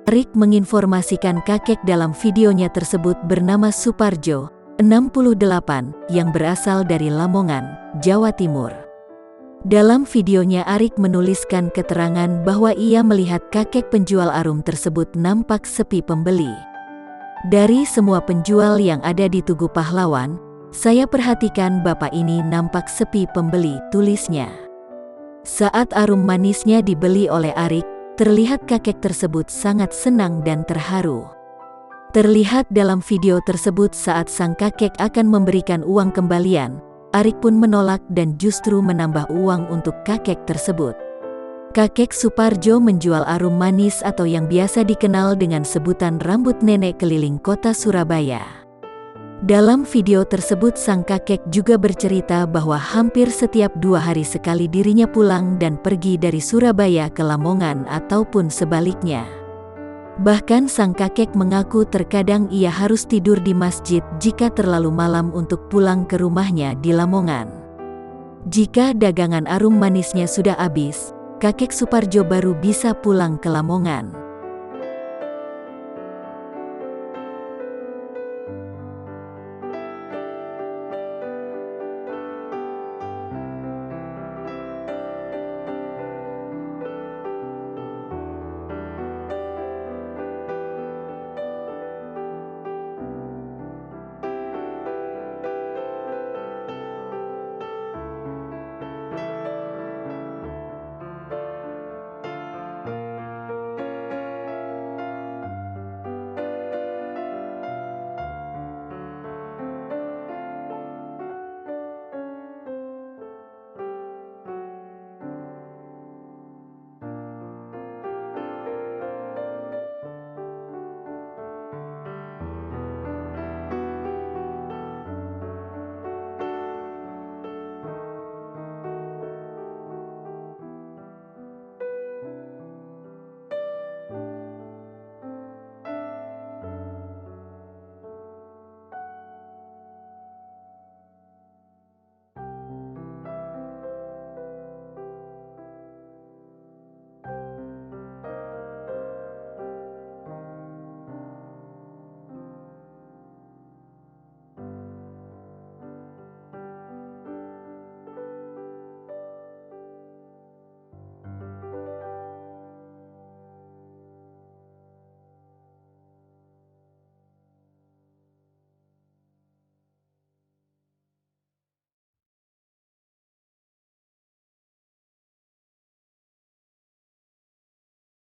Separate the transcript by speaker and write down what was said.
Speaker 1: Arik menginformasikan kakek dalam videonya tersebut bernama Suparjo, 68, yang berasal dari Lamongan, Jawa Timur. Dalam videonya Arik menuliskan keterangan bahwa ia melihat kakek penjual arum tersebut nampak sepi pembeli. Dari semua penjual yang ada di Tugu Pahlawan, saya perhatikan bapak ini nampak sepi pembeli, tulisnya. Saat arum manisnya dibeli oleh Arik, terlihat kakek tersebut sangat senang dan terharu. Terlihat dalam video tersebut saat sang kakek akan memberikan uang kembalian, Arik pun menolak dan justru menambah uang untuk kakek tersebut. Kakek Suparjo menjual arum manis atau yang biasa dikenal dengan sebutan rambut nenek keliling kota Surabaya. Dalam video tersebut sang kakek juga bercerita bahwa hampir setiap 2 hari sekali dirinya pulang dan pergi dari Surabaya ke Lamongan ataupun sebaliknya. Bahkan sang kakek mengaku terkadang ia harus tidur di masjid jika terlalu malam untuk pulang ke rumahnya di Lamongan. Jika dagangan arum manisnya sudah habis, kakek Suparjo baru bisa pulang ke Lamongan.